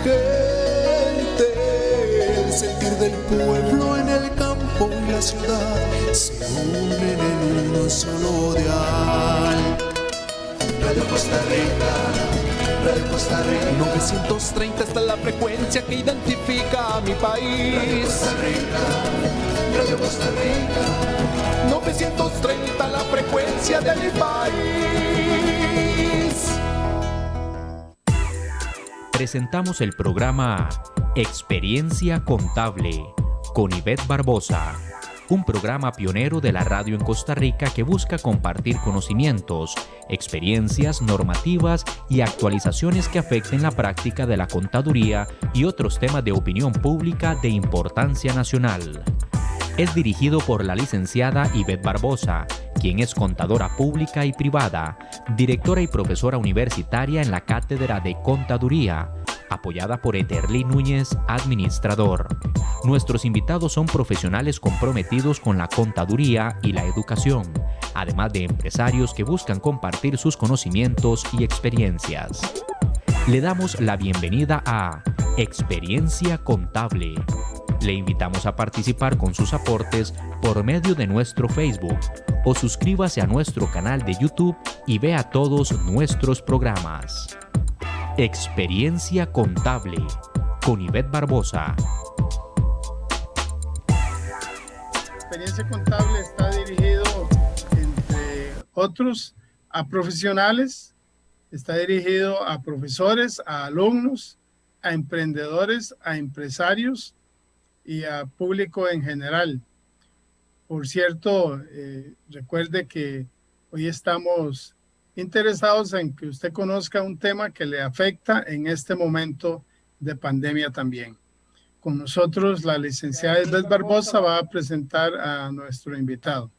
gente, el sentir del pueblo en el campo y la ciudad se unen en un solo dial. Radio Costa Rica, Radio Costa Rica. 930 está la frecuencia que identifica a mi país. Radio Costa Rica, Radio Costa Rica. 930 la frecuencia de mi país. Presentamos el programa Experiencia Contable con Ivette Barbosa, un programa pionero de la radio en Costa Rica que busca compartir conocimientos, experiencias, normativas y actualizaciones que afecten la práctica de la contaduría y otros temas de opinión pública de importancia nacional. Es dirigido por la licenciada Ivette Barbosa, quien es contadora pública y privada, directora y profesora universitaria en la Cátedra de Contaduría, apoyada por Eterly Núñez, administrador. Nuestros invitados son profesionales comprometidos con la contaduría y la educación, además de empresarios que buscan compartir sus conocimientos y experiencias. Le damos la bienvenida a Experiencia Contable. Le invitamos a participar con sus aportes por medio de nuestro Facebook o suscríbase a nuestro canal de YouTube y vea todos nuestros programas. Experiencia Contable con Ivette Barbosa. Experiencia Contable está dirigido, entre otros, a profesionales, está dirigido a profesores, a alumnos, a emprendedores, a empresarios y a público en general. Por cierto, recuerde que hoy estamos interesados en que usted conozca un tema que le afecta en este momento de pandemia también. Con nosotros, la licenciada Ivette Barbosa va a presentar a nuestro invitado.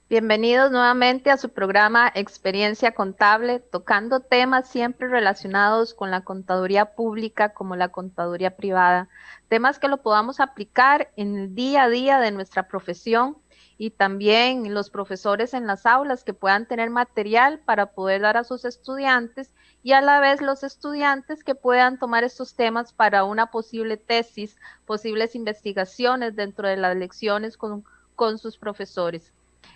Bienvenidos nuevamente a su programa Experiencia Contable, tocando temas siempre relacionados con la contaduría pública como la contaduría privada, temas que lo podamos aplicar en el día a día de nuestra profesión y también los profesores en las aulas que puedan tener material para poder dar a sus estudiantes y a la vez los estudiantes que puedan tomar estos temas para una posible tesis, posibles investigaciones dentro de las lecciones con sus profesores.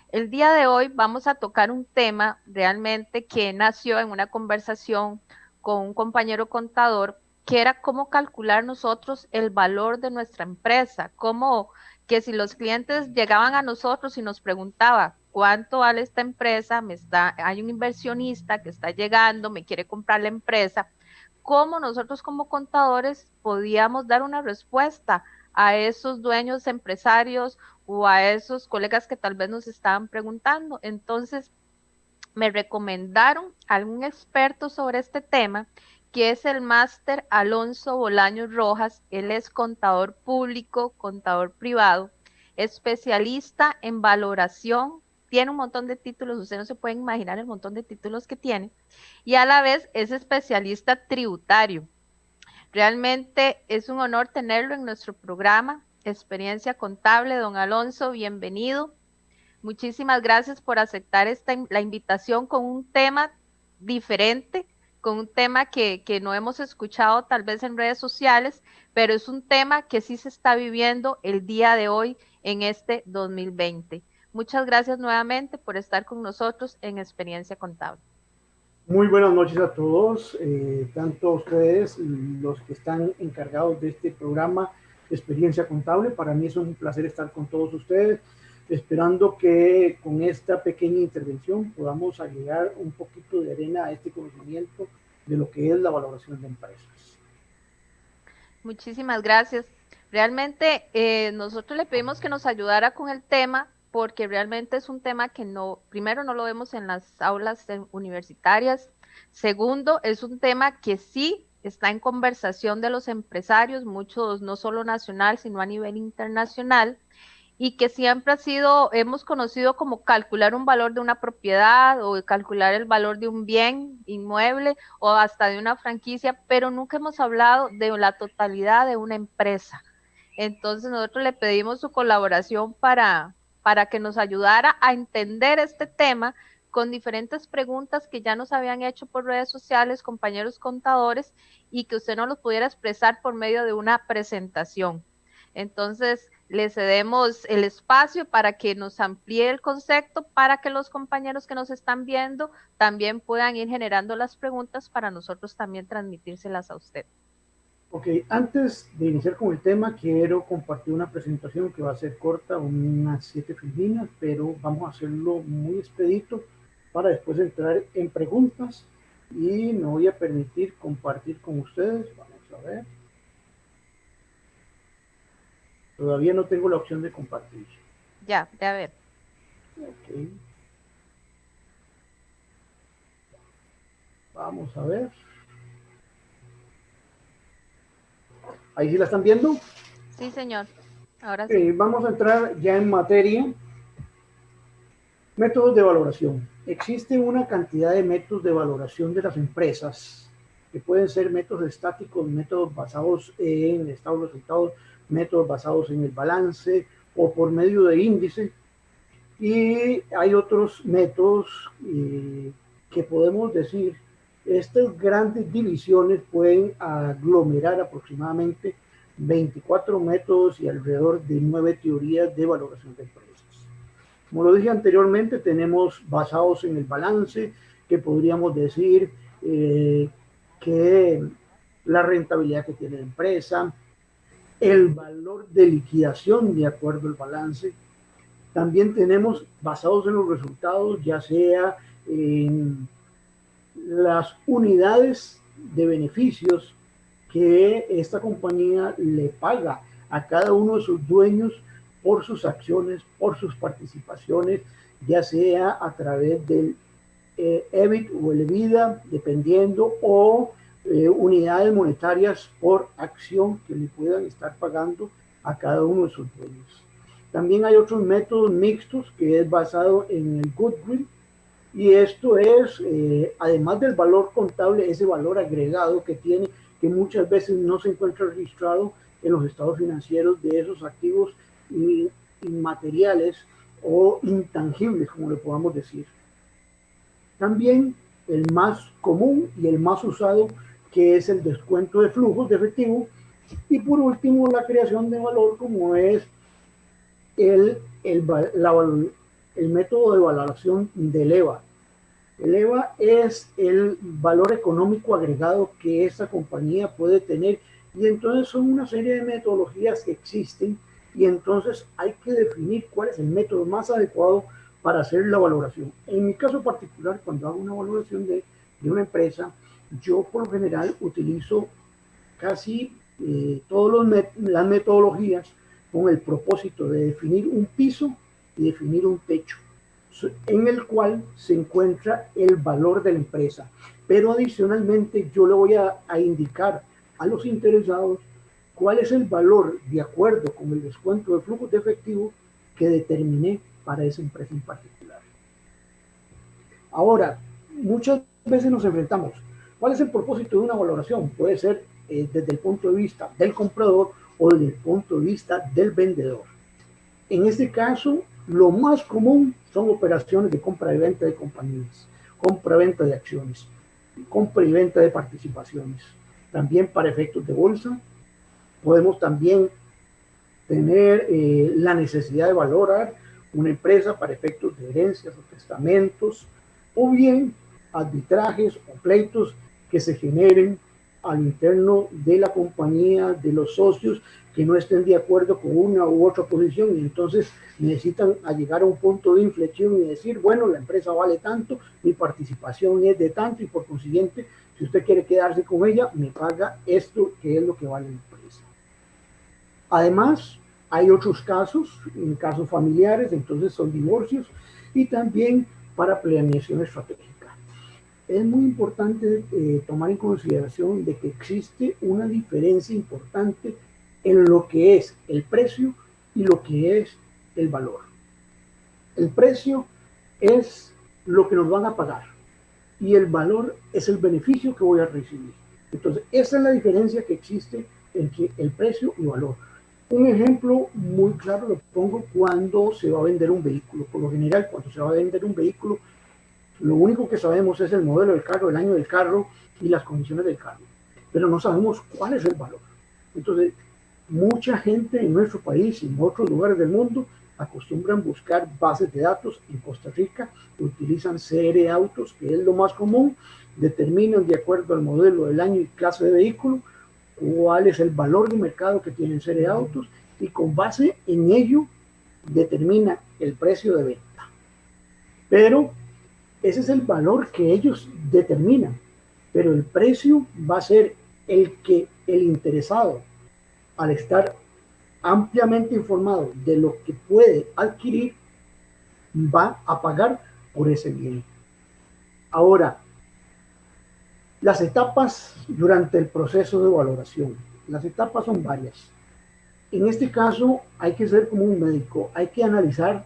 El día de hoy vamos a tocar un tema realmente que nació en una conversación con un compañero contador, que era cómo calcular nosotros el valor de nuestra empresa, cómo que si los clientes llegaban a nosotros y nos preguntaba cuánto vale esta empresa, hay un inversionista que está llegando, me quiere comprar la empresa, cómo nosotros como contadores podíamos dar una respuesta a esos dueños empresarios o a esos colegas que tal vez nos estaban preguntando. Entonces, me recomendaron a algún experto sobre este tema, que es el máster Alonso Bolaños Rojas. Él es contador público, contador privado, especialista en valoración, tiene un montón de títulos, usted no se puede imaginar el montón de títulos que tiene, y a la vez es especialista tributario. Realmente es un honor tenerlo en nuestro programa Experiencia Contable. Don Alonso, bienvenido. Muchísimas gracias por aceptar la invitación con un tema diferente, con un tema que no hemos escuchado tal vez en redes sociales, pero es un tema que sí se está viviendo el día de hoy en este 2020. Muchas gracias nuevamente por estar con nosotros en Experiencia Contable. Muy buenas noches a todos, tanto ustedes, los que están encargados de este programa Experiencia Contable. Para mí es un placer estar con todos ustedes, esperando que con esta pequeña intervención podamos agregar un poquito de arena a este conocimiento de lo que es la valoración de empresas. Muchísimas gracias. Realmente nosotros le pedimos que nos ayudara con el tema, porque realmente es un tema que primero no lo vemos en las aulas universitarias, segundo es un tema que sí está en conversación de los empresarios, muchos no solo nacional sino a nivel internacional, y que siempre hemos conocido como calcular un valor de una propiedad o calcular el valor de un bien inmueble o hasta de una franquicia, pero nunca hemos hablado de la totalidad de una empresa. Entonces nosotros le pedimos su colaboración para que nos ayudara a entender este tema, con diferentes preguntas que ya nos habían hecho por redes sociales compañeros contadores y que usted no los pudiera expresar por medio de una presentación. Entonces, le cedemos el espacio para que nos amplíe el concepto, para que los compañeros que nos están viendo también puedan ir generando las preguntas para nosotros también transmitírselas a usted. Ok, antes de iniciar con el tema, quiero compartir una presentación que va a ser corta, unas 7 filipinas, pero vamos a hacerlo muy expedito para después entrar en preguntas y me voy a permitir compartir con ustedes. Vamos a ver. Todavía no tengo la opción de compartir. Ya a ver. Ok. Vamos a ver. ¿Ahí sí la están viendo? Sí, señor. Ahora okay, sí. Vamos a entrar ya en materia. Métodos de valoración. Existe una cantidad de métodos de valoración de las empresas, que pueden ser métodos estáticos, métodos basados en estados de resultados, métodos basados en el balance o por medio de índice. Y hay otros métodos que podemos decir, estas grandes divisiones pueden aglomerar aproximadamente 24 métodos y alrededor de 9 teorías de valoración de empresas. Como lo dije anteriormente, tenemos basados en el balance, que podríamos decir que la rentabilidad que tiene la empresa, el valor de liquidación de acuerdo al balance. También tenemos basados en los resultados, ya sea en las unidades de beneficios que esta compañía le paga a cada uno de sus dueños por sus acciones, por sus participaciones, ya sea a través del EBIT o el EBITDA, dependiendo, o unidades monetarias por acción que le puedan estar pagando a cada uno de sus dueños. También hay otros métodos mixtos que es basado en el goodwill, y esto es, además del valor contable, ese valor agregado que tiene, que muchas veces no se encuentra registrado en los estados financieros de esos activos inmateriales o intangibles, como le podamos decir. También el más común y el más usado, que es el descuento de flujos de efectivo. Y por último, la creación de valor, como es el método de valoración del EVA. El EVA es el valor económico agregado que esta compañía puede tener, y entonces son una serie de metodologías que existen, y entonces hay que definir cuál es el método más adecuado para hacer la valoración. En mi caso particular, cuando hago una valoración de una empresa, yo por lo general utilizo casi todas las metodologías con el propósito de definir un piso y definir un techo, en el cual se encuentra el valor de la empresa. Pero adicionalmente yo le voy a indicar a los interesados cuál es el valor de acuerdo con el descuento de flujos de efectivo que determiné para esa empresa en particular. Ahora, muchas veces nos enfrentamos, ¿cuál es el propósito de una valoración? Puede ser desde el punto de vista del comprador o desde el punto de vista del vendedor. En este caso, lo más común son operaciones de compra y venta de compañías, compra y venta de acciones, compra y venta de participaciones. También para efectos de bolsa, podemos también tener la necesidad de valorar una empresa para efectos de herencias o testamentos, o bien arbitrajes o pleitos que se generen al interno de la compañía, de los socios que no estén de acuerdo con una u otra posición, y entonces necesitan llegar a un punto de inflexión y decir, bueno, la empresa vale tanto, mi participación es de tanto, y por consiguiente, si usted quiere quedarse con ella, me paga esto, que es lo que vale la empresa. Además, hay otros casos, en casos familiares, entonces son divorcios, y también para planeación estratégica. Es muy importante tomar en consideración de que existe una diferencia importante en lo que es el precio y lo que es el valor. El precio es lo que nos van a pagar y el valor es el beneficio que voy a recibir. Entonces, esa es la diferencia que existe entre el precio y valor. Un ejemplo muy claro lo pongo cuando se va a vender un vehículo. Por lo general, cuando se va a vender un vehículo, Lo único que sabemos es el modelo del carro, el año del carro y las condiciones del carro, pero no sabemos cuál es el valor. Entonces, mucha gente en nuestro país y en otros lugares del mundo acostumbran buscar bases de datos. En Costa Rica utilizan CR Autos, que es lo más común, determinan de acuerdo al modelo del año y clase de vehículo cuál es el valor de mercado que tienen CR Autos y con base en ello determina el precio de venta. Pero ese es el valor que ellos determinan, pero el precio va a ser el que el interesado, al estar ampliamente informado de lo que puede adquirir, va a pagar por ese bien. Ahora, las etapas durante el proceso de valoración. Las etapas son varias. En este caso hay que ser como un médico, hay que analizar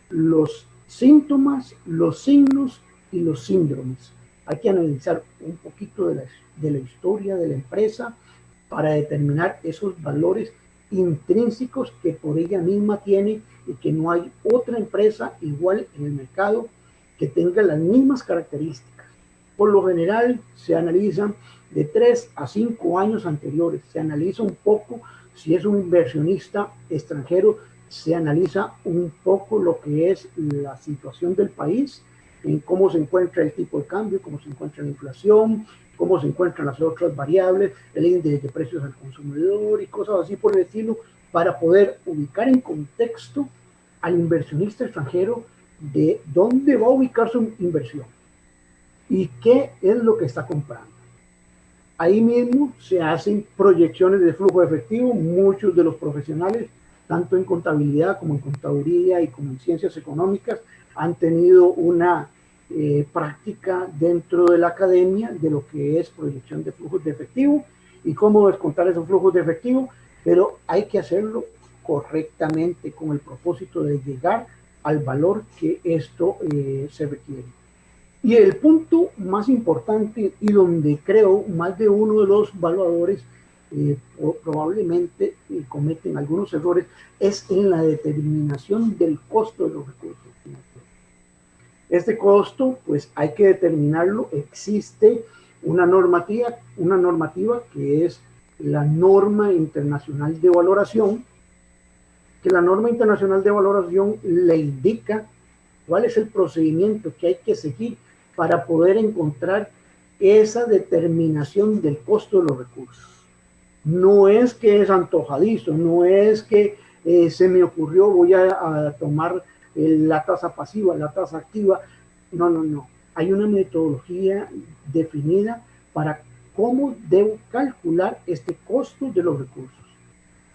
los síntomas, los signos y los síndromes. Hay que analizar un poquito de la historia de la empresa para determinar esos valores intrínsecos que por ella misma tiene y que no hay otra empresa igual en el mercado que tenga las mismas características. Por lo general se analizan de 3 a 5 años anteriores, se analiza un poco si es un inversionista extranjero, se analiza un poco lo que es la situación del país, en cómo se encuentra el tipo de cambio, cómo se encuentra la inflación, cómo se encuentran las otras variables, el índice de precios al consumidor y cosas así por el estilo, para poder ubicar en contexto al inversionista extranjero de dónde va a ubicar su inversión y qué es lo que está comprando. Ahí mismo se hacen proyecciones de flujo de efectivo. Muchos de los profesionales, tanto en contabilidad como en contaduría y como en ciencias económicas, han tenido una práctica dentro de la academia de lo que es proyección de flujos de efectivo y cómo descontar esos flujos de efectivo, pero hay que hacerlo correctamente con el propósito de llegar al valor que esto se requiere. Y el punto más importante y donde creo más de uno de los evaluadores probablemente cometen algunos errores es en la determinación del costo de los recursos financieros. Este costo, pues hay que determinarlo. Existe una normativa que es la norma internacional de valoración, que la norma internacional de valoración le indica cuál es el procedimiento que hay que seguir para poder encontrar esa determinación del costo de los recursos. No es que es antojadizo, no es que se me ocurrió voy a tomar la tasa pasiva, la tasa activa. No. Hay una metodología definida para cómo debo calcular este costo de los recursos.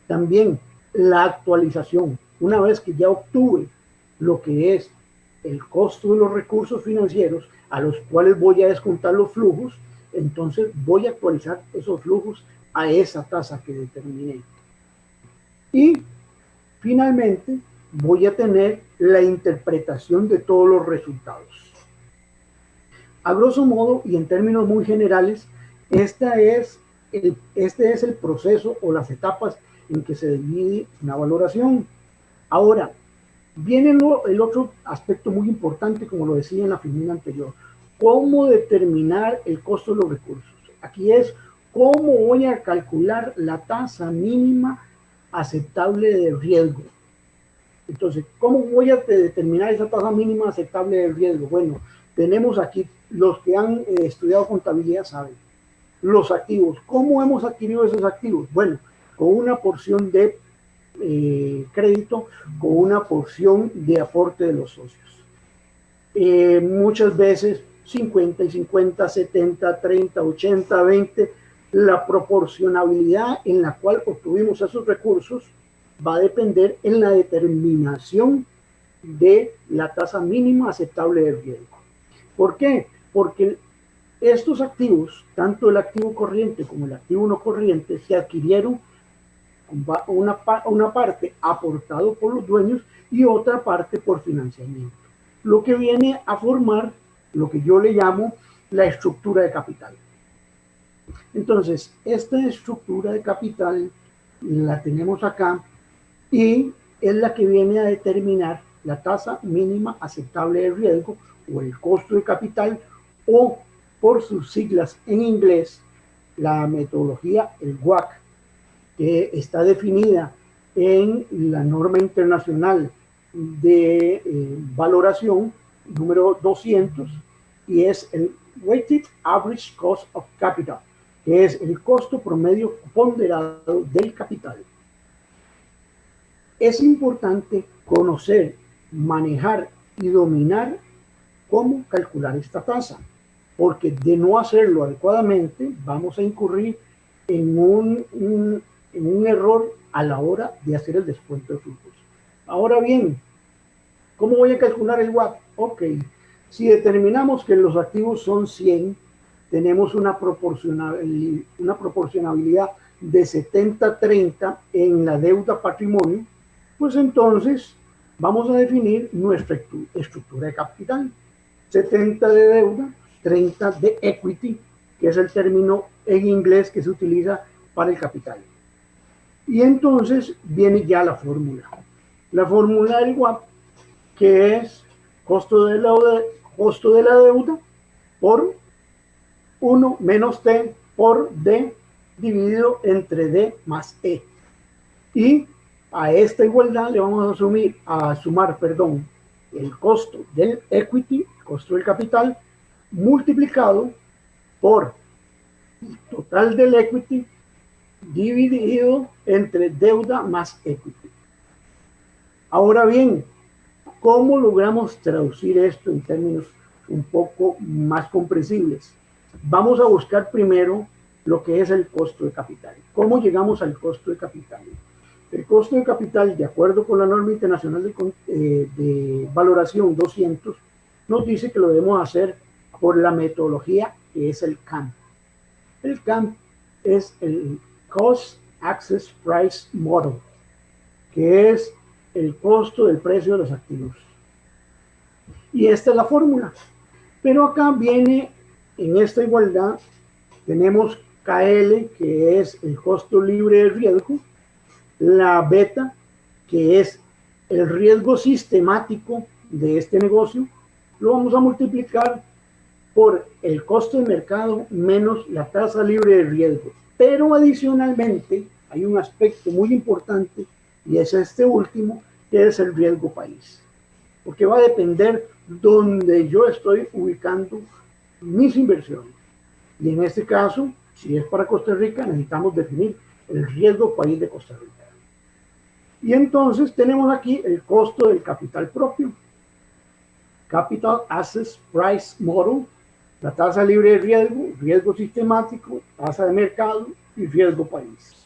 También la actualización. Una vez que ya obtuve lo que es el costo de los recursos financieros a los cuales voy a descontar los flujos, entonces voy a actualizar esos flujos a esa tasa que determiné. Y finalmente voy a tener la interpretación de todos los resultados. A grosso modo y en términos muy generales, este es el proceso o las etapas en que se divide una valoración. Ahora, viene el otro aspecto muy importante, como lo decía en la figura anterior, cómo determinar el costo de los recursos. Aquí es cómo voy a calcular la tasa mínima aceptable de riesgo. Entonces, ¿cómo voy a determinar esa tasa mínima aceptable de riesgo? Bueno, tenemos aquí, los que han estudiado contabilidad saben, los activos. ¿Cómo hemos adquirido esos activos? Bueno, con una porción de crédito, con una porción de aporte de los socios. Muchas veces 50 y 50, 70, 30, 80, 20, la proporcionabilidad en la cual obtuvimos esos recursos va a depender en la determinación de la tasa mínima aceptable de riesgo. ¿Por qué? Porque estos activos, tanto el activo corriente como el activo no corriente, se adquirieron una parte aportado por los dueños y otra parte por financiamiento, lo que viene a formar lo que yo le llamo la estructura de capital. Entonces, esta estructura de capital la tenemos acá y es la que viene a determinar la tasa mínima aceptable de riesgo o el costo de capital, o por sus siglas en inglés, la metodología, el WACC, que está definida en la norma internacional de valoración número 200, y es el Weighted Average Cost of Capital, que es el costo promedio ponderado del capital. Es importante conocer, manejar y dominar cómo calcular esta tasa, porque de no hacerlo adecuadamente vamos a incurrir en un error a la hora de hacer el descuento de flujos. Ahora bien, ¿cómo voy a calcular el WACC? Ok, si determinamos que los activos son 100, tenemos una proporcionabilidad de 70-30 en la deuda patrimonio, pues entonces vamos a definir nuestra estructura de capital. 70 de deuda, 30 de equity, que es el término en inglés que se utiliza para el capital. Y entonces viene ya la fórmula. La fórmula del WACC, que es costo de la deuda por 1 menos T por D dividido entre D más E. Y a esta igualdad le vamos a sumar el costo del equity, el costo del capital, multiplicado por el total del equity dividido entre deuda más equity. Ahora bien, ¿cómo logramos traducir esto en términos un poco más comprensibles? Vamos a buscar primero lo que es el costo de capital. ¿Cómo llegamos al costo de capital? El costo de capital, de acuerdo con la norma internacional de valoración 200, nos dice que lo debemos hacer por la metodología que es el CAMP. El CAMP es el Cost Access Price Model, que es el costo del precio de los activos. Y esta es la fórmula. Pero acá viene, en esta igualdad, tenemos KL, que es el costo libre de riesgo, la beta, que es el riesgo sistemático de este negocio, lo vamos a multiplicar por el costo de mercado menos la tasa libre de riesgo. Pero adicionalmente hay un aspecto muy importante, y es este último, que es el riesgo país, porque va a depender donde yo estoy ubicando mis inversiones. Y en este caso, si es para Costa Rica, necesitamos definir el riesgo país de Costa Rica. Y entonces tenemos aquí el costo del capital propio, Capital Access Price Model, la tasa libre de riesgo, riesgo sistemático, tasa de mercado y riesgo país.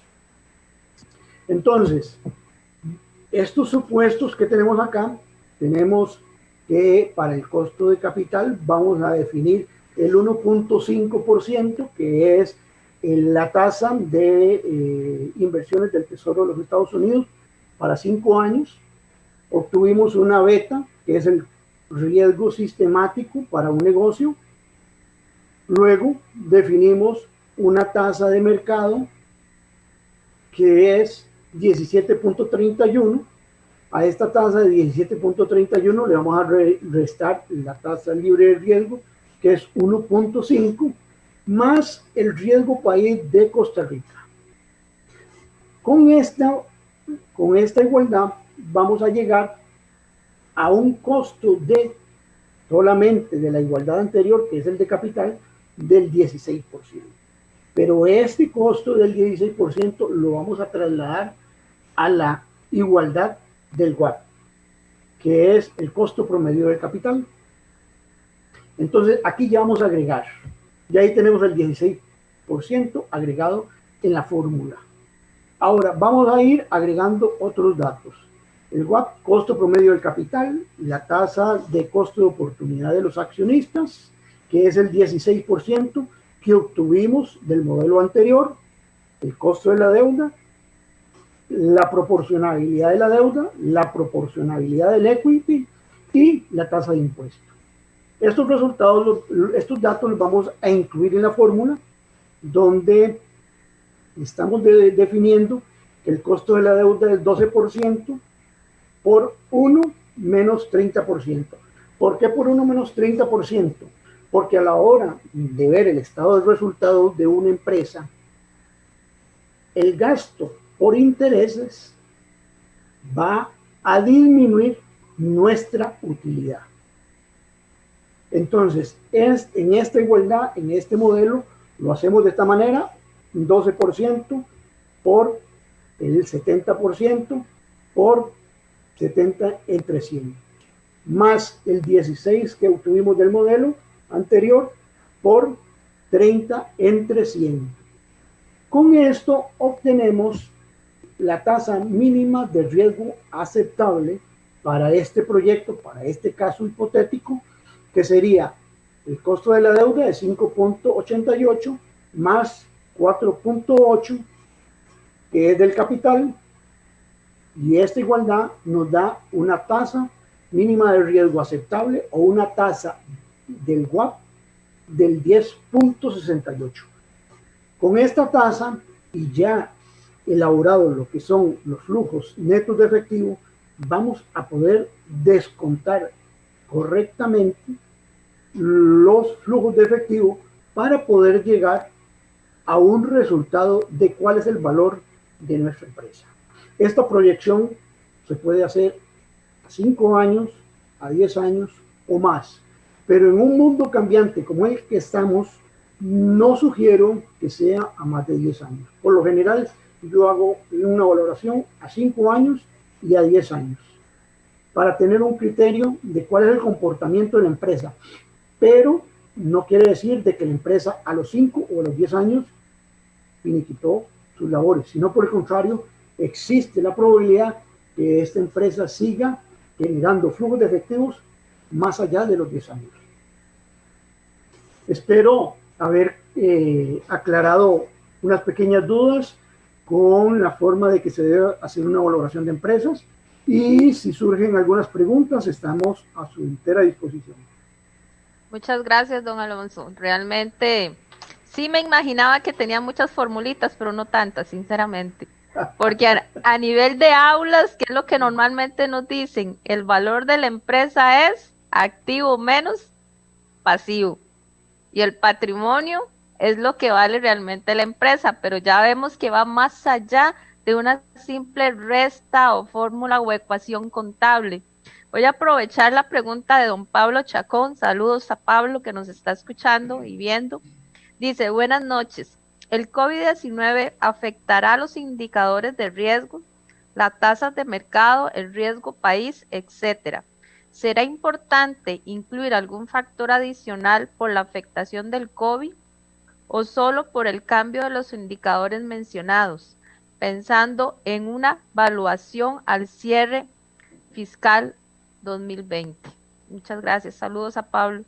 Entonces, estos supuestos que tenemos acá, tenemos que para el costo de capital vamos a definir el 1.5%, que es la tasa de inversiones del Tesoro de los Estados Unidos para 5 años. Obtuvimos una beta, que es el riesgo sistemático para un negocio. Luego definimos una tasa de mercado que es 17.31. A esta tasa de 17.31 le vamos a restar la tasa libre de riesgo, que es 1.5, más el riesgo país de Costa Rica. Con esta igualdad vamos a llegar a un costo de solamente de la igualdad anterior, que es el de capital, del 16%. Pero este costo del 16% lo vamos a trasladar a la igualdad del WACC, que es el costo promedio del capital. Entonces aquí ya vamos a agregar, ya ahí tenemos el 16% agregado en la fórmula. Ahora vamos a ir agregando otros datos. El WACC, costo promedio del capital, la tasa de costo de oportunidad de los accionistas, que es el 16% que obtuvimos del modelo anterior, el costo de la deuda, la proporcionabilidad de la deuda, la proporcionabilidad del equity y la tasa de impuesto. Estos resultados, estos datos los vamos a incluir en la fórmula, donde estamos definiendo que el costo de la deuda es 12% por 1 menos 30%. ¿Por qué por 1 menos 30%? Porque a la hora de ver el estado de resultados de una empresa, el gasto por intereses va a disminuir nuestra utilidad. Entonces, en esta igualdad, en este modelo, lo hacemos de esta manera: 12% por el 70% por 70 entre 100, más el 16 que obtuvimos del modelo anterior por 30 entre 100. Con esto obtenemos la tasa mínima de riesgo aceptable para este proyecto, para este caso hipotético, que sería el costo de la deuda de 5.88 más 4.8, que es del capital, y esta igualdad nos da una tasa mínima de riesgo aceptable o una tasa del WACC del 10.68. Con esta tasa y ya elaborado lo que son los flujos netos de efectivo, vamos a poder descontar correctamente los flujos de efectivo para poder llegar a un resultado de cuál es el valor de nuestra empresa. Esta proyección se puede hacer a 5 años, a 10 años o más, pero en un mundo cambiante como el que estamos, no sugiero que sea a más de 10 años. Por lo general, yo hago una valoración a 5 años y a 10 años para tener un criterio de cuál es el comportamiento de la empresa, pero no quiere decir de que la empresa a los 5 o a los 10 años finiquitó sus labores, sino por el contrario, existe la probabilidad que esta empresa siga generando flujos de efectivos más allá de los 10 años. Espero haber aclarado unas pequeñas dudas con la forma de que se debe hacer una valoración de empresas, y si surgen algunas preguntas, estamos a su entera disposición. Muchas gracias, don Alonso. Realmente sí me imaginaba que tenía muchas formulitas, pero no tantas, sinceramente. Porque a nivel de aulas, que es lo que normalmente nos dicen, el valor de la empresa es activo menos pasivo. Y el patrimonio es lo que vale realmente la empresa, pero ya vemos que va más allá de una simple resta o fórmula o ecuación contable. Voy a aprovechar la pregunta de don Pablo Chacón. Saludos a Pablo, que nos está escuchando y viendo. Dice: buenas noches. ¿El COVID-19 afectará los indicadores de riesgo, las tasas de mercado, el riesgo país, etcétera? ¿Será importante incluir algún factor adicional por la afectación del COVID o solo por el cambio de los indicadores mencionados, pensando en una evaluación al cierre fiscal 2020? Muchas gracias. Saludos a Pablo.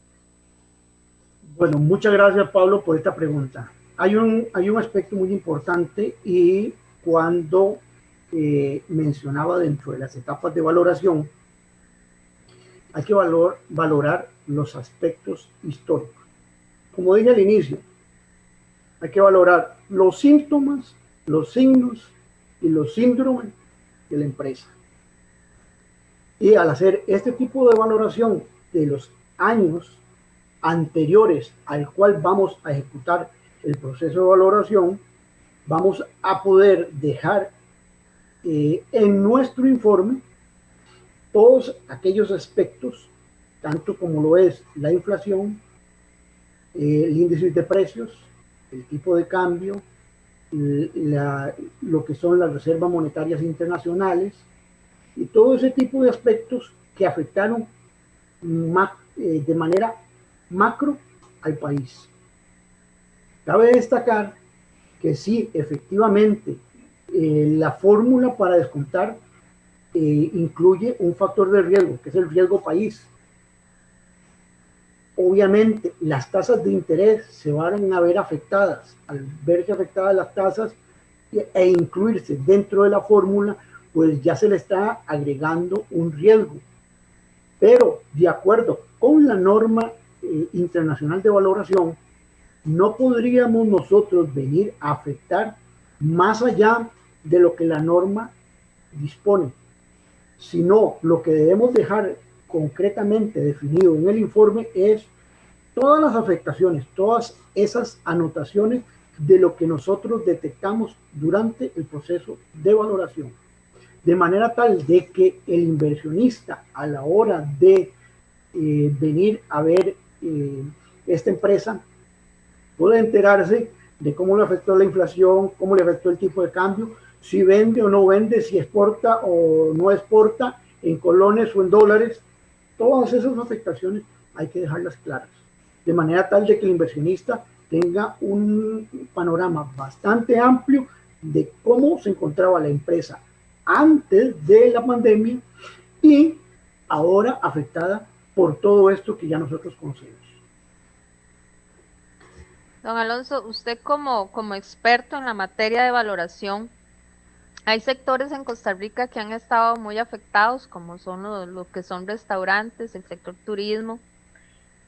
Bueno, muchas gracias, Pablo, por esta pregunta. Hay un aspecto muy importante, y cuando mencionaba dentro de las etapas de valoración, hay que valorar los aspectos históricos. Como dije al inicio, hay que valorar los síntomas, los signos y los síndromes de la empresa. Y al hacer este tipo de valoración de los años anteriores al cual vamos a ejecutar el proceso de valoración, vamos a poder dejar en nuestro informe todos aquellos aspectos, tanto como lo es la inflación, el índice de precios, el tipo de cambio, lo que son las reservas monetarias internacionales, y todo ese tipo de aspectos que afectaron de manera macro al país. Cabe destacar que sí, efectivamente, la fórmula para descontar incluye un factor de riesgo, que es el riesgo país. Obviamente, las tasas de interés se van a ver afectadas. Al verse afectadas las tasas e incluirse dentro de la fórmula, pues ya se le está agregando un riesgo. Pero, de acuerdo con la norma internacional de valoración, no podríamos nosotros venir a afectar más allá de lo que la norma dispone, sino lo que debemos dejar concretamente definido en el informe es todas las afectaciones, todas esas anotaciones de lo que nosotros detectamos durante el proceso de valoración, de manera tal de que el inversionista a la hora de venir a ver esta empresa puede enterarse de cómo le afectó la inflación, cómo le afectó el tipo de cambio, si vende o no vende, si exporta o no exporta, en colones o en dólares. Todas esas afectaciones hay que dejarlas claras, de manera tal de que el inversionista tenga un panorama bastante amplio de cómo se encontraba la empresa antes de la pandemia y ahora afectada por todo esto que ya nosotros conocemos. Don Alonso, usted como experto en la materia de valoración, hay sectores en Costa Rica que han estado muy afectados, como son lo que son restaurantes, el sector turismo,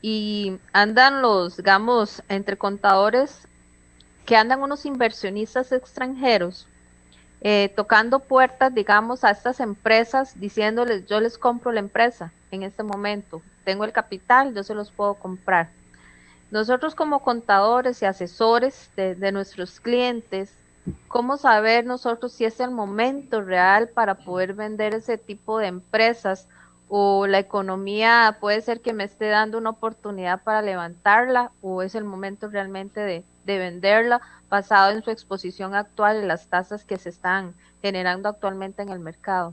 y andan digamos, entre contadores, que andan unos inversionistas extranjeros tocando puertas, digamos, a estas empresas, diciéndoles, yo les compro la empresa en este momento, tengo el capital, yo se los puedo comprar. Nosotros como contadores y asesores de nuestros clientes, ¿cómo saber nosotros si es el momento real para poder vender ese tipo de empresas? ¿O la economía puede ser que me esté dando una oportunidad para levantarla? ¿O es el momento realmente de venderla basado en su exposición actual y las tasas que se están generando actualmente en el mercado?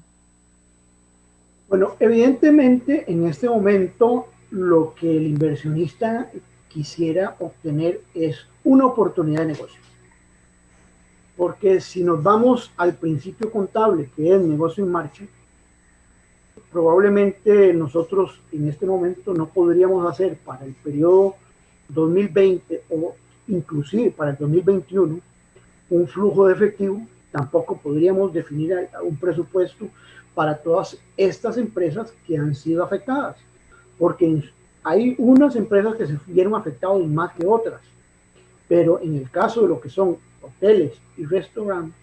Bueno, evidentemente en este momento lo que el inversionista quisiera obtener es una oportunidad de negocio. Porque si nos vamos al principio contable, que es negocio en marcha, probablemente nosotros en este momento no podríamos hacer para el periodo 2020 o inclusive para el 2021 un flujo de efectivo, tampoco podríamos definir un presupuesto para todas estas empresas que han sido afectadas, porque hay unas empresas que se vieron afectadas más que otras, pero en el caso de lo que son hoteles y restaurantes,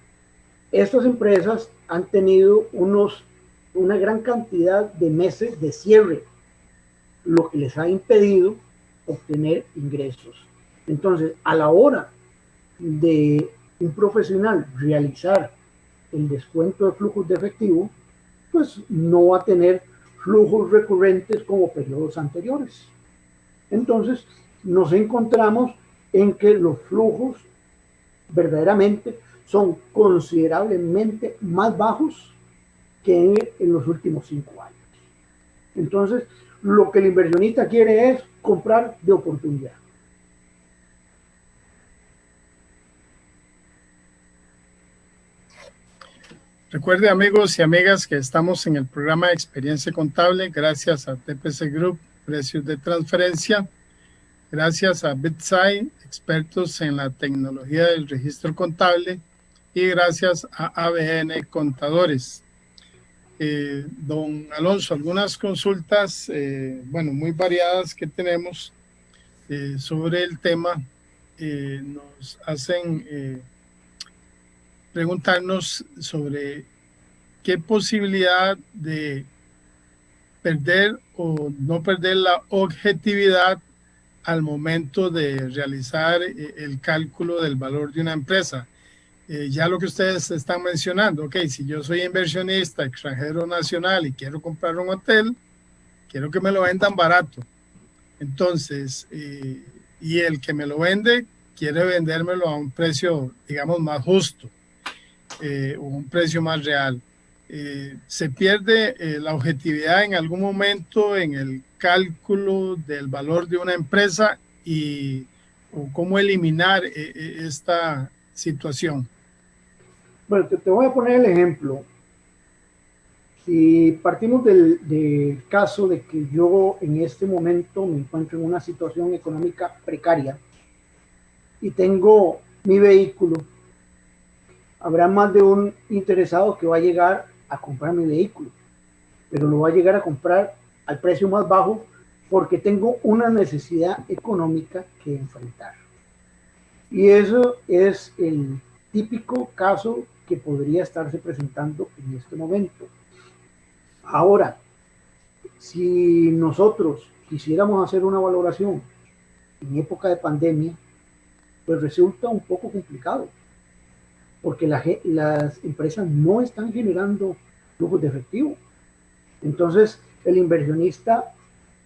estas empresas han tenido una gran cantidad de meses de cierre, lo que les ha impedido obtener ingresos. Entonces, a la hora de un profesional realizar el descuento de flujos de efectivo, pues no va a tener flujos recurrentes como periodos anteriores. Entonces, nos encontramos en que los flujos verdaderamente son considerablemente más bajos que en los últimos 5 años. Entonces, lo que el inversionista quiere es comprar de oportunidad. Recuerde, amigos y amigas, que estamos en el programa de Experiencia Contable gracias a TPC Group, precios de transferencia, gracias a BitSign, expertos en la tecnología del registro contable, y gracias a ABN Contadores. Don Alonso, algunas consultas, bueno, muy variadas que tenemos sobre el tema, nos hacen preguntarnos sobre qué posibilidad de perder o no perder la objetividad al momento de realizar el cálculo del valor de una empresa. Ya lo que ustedes están mencionando, ok, si yo soy inversionista extranjero nacional y quiero comprar un hotel, quiero que me lo vendan barato. Entonces, y el que me lo vende quiere vendérmelo a un precio, digamos, más justo, o un precio más real. Se pierde la objetividad en algún momento en el cálculo del valor de una empresa o cómo eliminar esta situación. Bueno, te voy a poner el ejemplo. Si partimos del caso de que yo en este momento me encuentro en una situación económica precaria y tengo mi vehículo, habrá más de un interesado que va a llegar a comprar mi vehículo, pero lo va a llegar a comprar al precio más bajo porque tengo una necesidad económica que enfrentar. Y eso es el típico caso que podría estarse presentando en este momento. Ahora, Si nosotros quisiéramos hacer una valoración en época de pandemia, pues resulta un poco complicado, porque las empresas no están generando flujos de efectivo. Entonces, el inversionista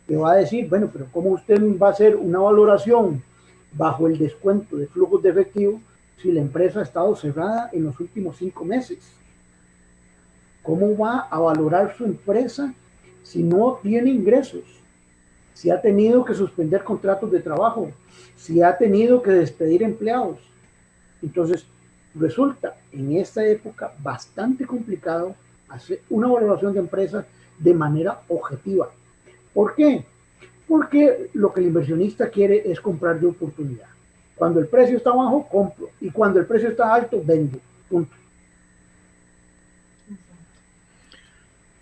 te va a decir, bueno, pero ¿cómo usted va a hacer una valoración bajo el descuento de flujos de efectivo si la empresa ha estado cerrada en los últimos 5 meses? ¿Cómo va a valorar su empresa si no tiene ingresos? Si ha tenido que suspender contratos de trabajo, si ha tenido que despedir empleados. Entonces, resulta en esta época bastante complicado hacer una valoración de empresas de manera objetiva. ¿Por qué? Porque lo que el inversionista quiere es comprar de oportunidad. Cuando el precio está bajo, compro. Y cuando el precio está alto, vendo. Punto.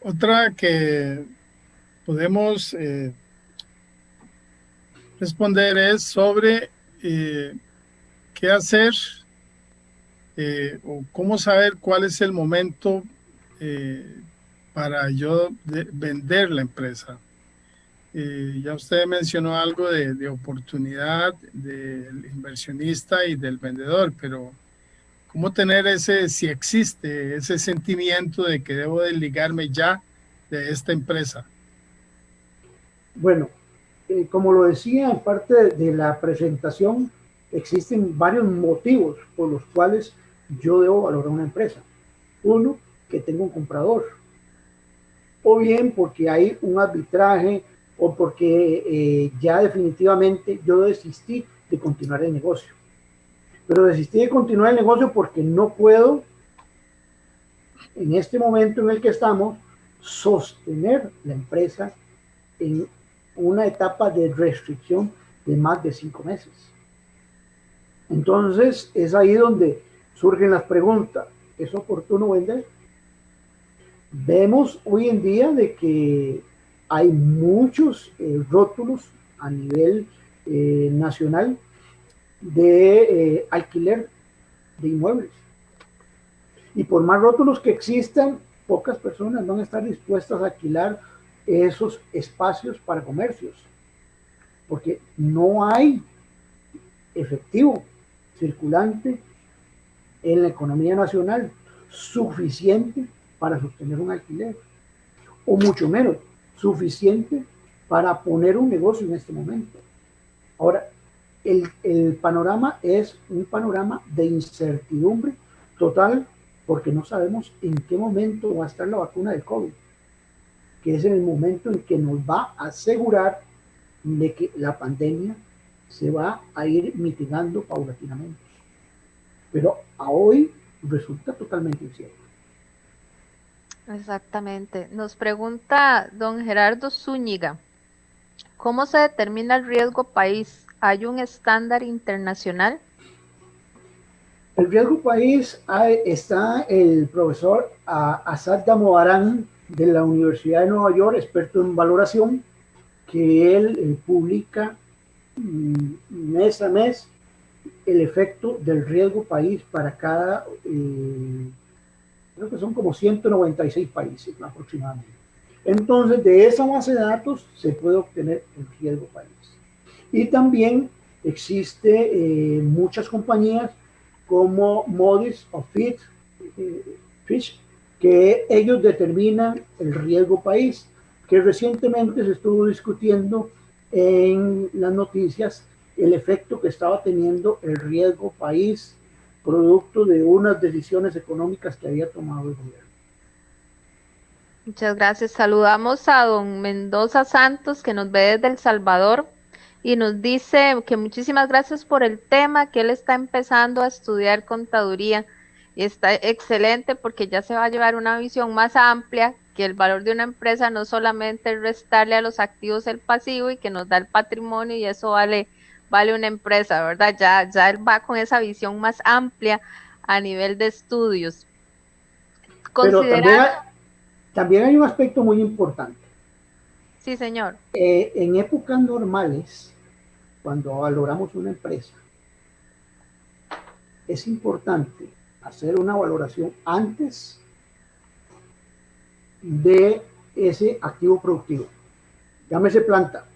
Otra que podemos responder es sobre qué hacer o cómo saber cuál es el momento para yo vender la empresa. Ya usted mencionó algo de oportunidad del inversionista y del vendedor, pero ¿cómo tener si existe ese sentimiento de que debo desligarme ya de esta empresa? Bueno, como lo decía en parte de la presentación, existen varios motivos por los cuales yo debo valorar una empresa. Uno, que tengo un comprador, o bien porque hay un arbitraje, o porque ya definitivamente yo desistí de continuar el negocio. Pero desistí de continuar el negocio porque no puedo, en este momento en el que estamos, sostener la empresa en una etapa de restricción de más de 5 meses. Entonces, es ahí donde surgen las preguntas. ¿Es oportuno vender? Vemos hoy en día de que hay muchos rótulos a nivel nacional de alquiler de inmuebles. Y por más rótulos que existan, pocas personas van a estar dispuestas a alquilar esos espacios para comercios, porque no hay efectivo circulante en la economía nacional suficiente para sostener un alquiler, o mucho menos suficiente para poner un negocio en este momento. Ahora, el panorama es un panorama de incertidumbre total, porque no sabemos en qué momento va a estar la vacuna del COVID, que es en el momento en que nos va a asegurar de que la pandemia se va a ir mitigando paulatinamente. Pero a hoy resulta totalmente incierto. Exactamente. Nos pregunta don Gerardo Zúñiga, ¿cómo se determina el riesgo país? ¿Hay un estándar internacional? El riesgo país está el profesor Asad Damodaran de la Universidad de Nueva York, experto en valoración, que él publica mes a mes el efecto del riesgo país para cada, creo que son como 196 países aproximadamente. Entonces, de esa base de datos se puede obtener el riesgo país. Y también existe muchas compañías como Moody's o Fitch, que ellos determinan el riesgo país, que recientemente se estuvo discutiendo en las noticias el efecto que estaba teniendo el riesgo país producto de unas decisiones económicas que había tomado el gobierno. Muchas gracias. Saludamos a don Mendoza Santos, que nos ve desde El Salvador, y nos dice que muchísimas gracias por el tema, que él está empezando a estudiar contaduría y está excelente porque ya se va a llevar una visión más amplia, que el valor de una empresa no solamente es restarle a los activos el pasivo y que nos da el patrimonio y eso vale una empresa, ¿verdad? Ya él va con esa visión más amplia a nivel de estudios. Pero también hay un aspecto muy importante. Sí, señor. En épocas normales, cuando valoramos una empresa, es importante hacer una valoración antes de ese activo productivo. llámese planta.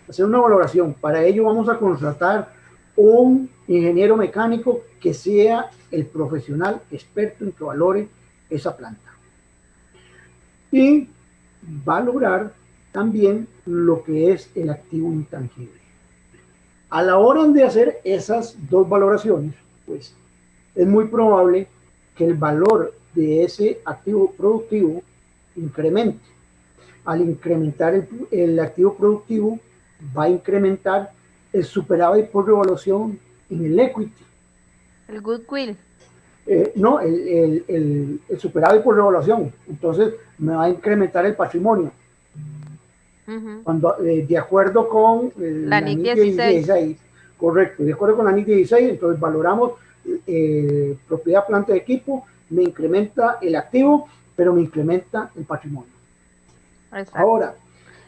Hacer una valoración. Para ello vamos a contratar un ingeniero mecánico que sea el profesional experto en que valore esa planta. Y valorar también lo que es el activo intangible. A la hora de hacer esas dos valoraciones, pues es muy probable que el valor de ese activo productivo incremente. Al incrementar el activo productivo, va a incrementar el superávit por revaluación en el equity. El goodwill. No, el superávit por revaluación. Entonces me va a incrementar el patrimonio. Cuando, de acuerdo con la NIC 16. Correcto, de acuerdo con la NIC 16, entonces valoramos propiedad, planta de equipo, me incrementa el activo, pero me incrementa el patrimonio. Exacto. Ahora,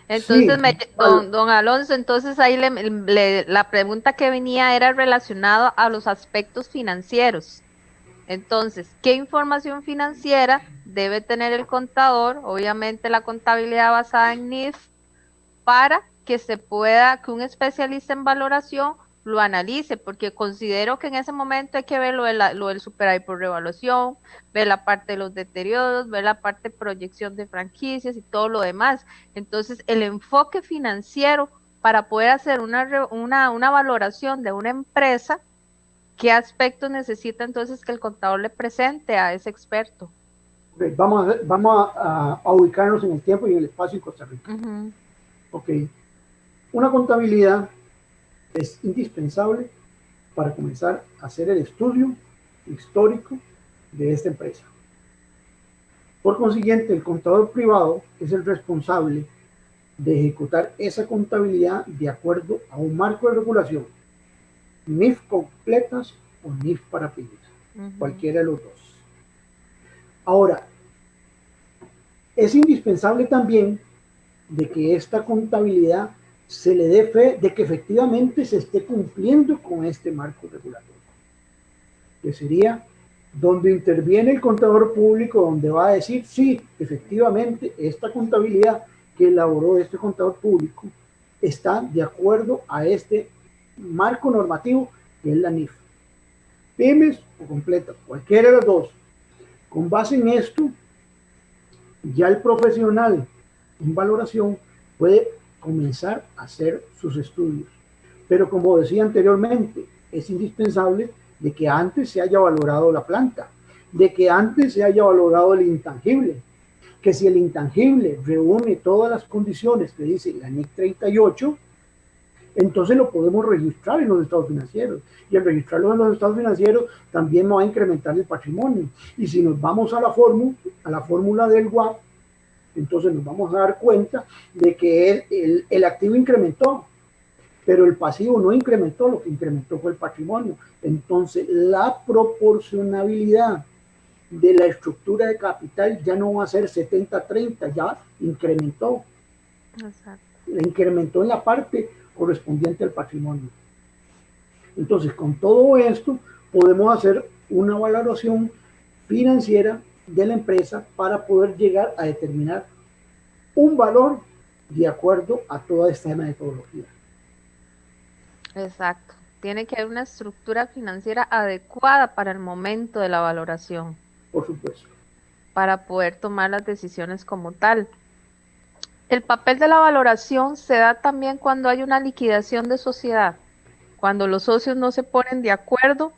entonces, sí, don Alonso, entonces ahí la pregunta que venía era relacionada a los aspectos financieros. Entonces, ¿qué información financiera debe tener el contador? Obviamente la contabilidad basada en NIF, para que que un especialista en valoración lo analice, porque considero que en ese momento hay que ver lo del superávit por revaluación, ver la parte de los deterioros, ver la parte de proyección de franquicias y todo lo demás. Entonces, el enfoque financiero para poder hacer una valoración de una empresa, ¿qué aspectos necesita entonces que el contador le presente a ese experto? Okay, vamos a ubicarnos en el tiempo y en el espacio en Costa Rica. Ok, una contabilidad es indispensable para comenzar a hacer el estudio histórico de esta empresa. Por consiguiente, el contador privado es el responsable de ejecutar esa contabilidad de acuerdo a un marco de regulación, NIF completas o NIF para pymes, cualquiera de los dos. Ahora, es indispensable también de que esta contabilidad se le dé fe de que efectivamente se esté cumpliendo con este marco regulatorio, que sería donde interviene el contador público, donde va a decir, sí, efectivamente, esta contabilidad que elaboró este contador público está de acuerdo a este marco normativo que es la NIF. Pymes o completa, cualquiera de los dos. Con base en esto, ya el profesional en valoración puede comenzar a hacer sus estudios. Pero como decía anteriormente, es indispensable de que antes se haya valorado la planta, de que antes se haya valorado el intangible, que si el intangible reúne todas las condiciones que dice la NIC 38, entonces lo podemos registrar en los estados financieros. Y al registrarlo en los estados financieros también va a incrementar el patrimonio. Y si nos vamos a la fórmula del WAP, entonces nos vamos a dar cuenta de que el activo incrementó, pero el pasivo no incrementó, lo que incrementó fue el patrimonio. Entonces la proporcionabilidad de la estructura de capital ya no va a ser 70-30, ya incrementó. Exacto. Incrementó en la parte correspondiente al patrimonio. Entonces, con todo esto, podemos hacer una valoración financiera de la empresa para poder llegar a determinar un valor de acuerdo a toda esta metodología. Exacto. Tiene que haber una estructura financiera adecuada para el momento de la valoración. Por supuesto. Para poder tomar las decisiones como tal. El papel de la valoración se da también cuando hay una liquidación de sociedad, cuando los socios no se ponen de acuerdo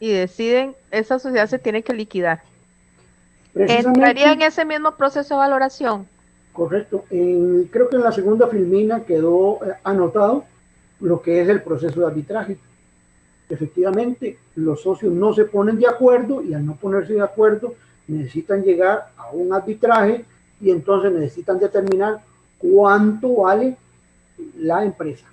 y deciden, esa sociedad se tiene que liquidar. ¿Entraría en ese mismo proceso de valoración? Correcto. Creo que en la segunda filmina quedó anotado lo que es el proceso de arbitraje. Efectivamente, los socios no se ponen de acuerdo y al no ponerse de acuerdo necesitan llegar a un arbitraje y entonces necesitan determinar cuánto vale la empresa.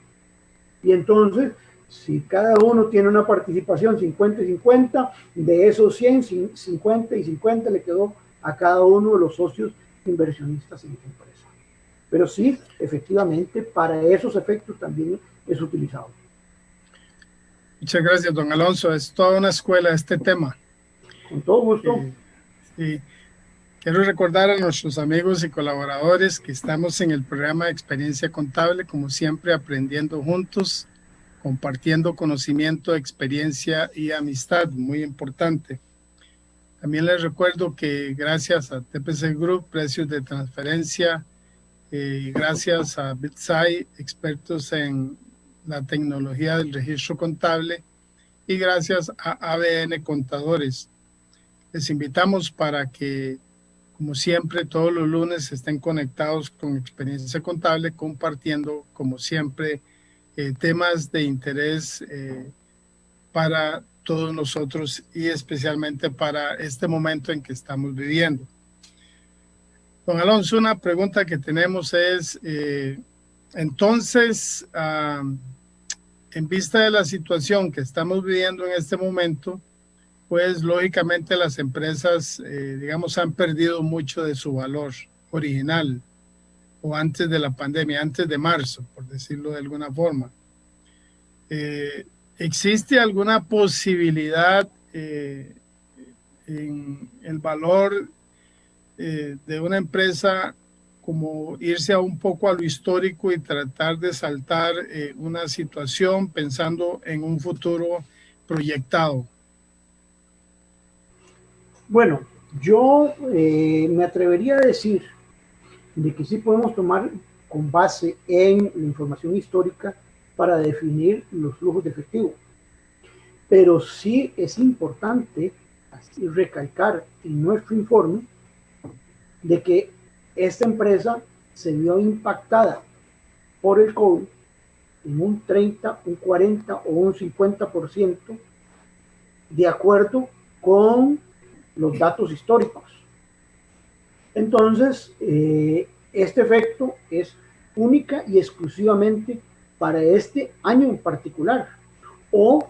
Y entonces, si cada uno tiene una participación 50 y 50, de esos 100, 50 y 50 le quedó a cada uno de los socios inversionistas en esta empresa. Pero sí, efectivamente, para esos efectos también es utilizado. Muchas gracias, don Alonso. Es toda una escuela este tema. Con todo gusto. Sí. Quiero recordar a nuestros amigos y colaboradores que estamos en el programa de Experiencia Contable, como siempre, aprendiendo juntos, compartiendo conocimiento, experiencia y amistad, muy importante. También les recuerdo que gracias a TPC Group, precios de transferencia, y gracias a BitSai, expertos en la tecnología del registro contable, y gracias a ABN Contadores. Les invitamos para que, como siempre, todos los lunes estén conectados con Experiencia Contable, compartiendo, como siempre, temas de interés para todos nosotros y especialmente para este momento en que estamos viviendo. Don Alonso, una pregunta que tenemos es, entonces, en vista de la situación que estamos viviendo en este momento, pues lógicamente las empresas, digamos, han perdido mucho de su valor original o antes de la pandemia, antes de marzo, por decirlo de alguna forma. ¿Existe alguna posibilidad en el valor de una empresa como irse a un poco a lo histórico y tratar de saltar una situación pensando en un futuro proyectado? Bueno, yo me atrevería a decir de que sí podemos tomar con base en la información histórica para definir los flujos de efectivo. Pero sí es importante recalcar en nuestro informe de que esta empresa se vio impactada por el COVID en un 30, un 40 o un 50% de acuerdo con los datos históricos. Entonces, este efecto es única y exclusivamente para este año en particular, o,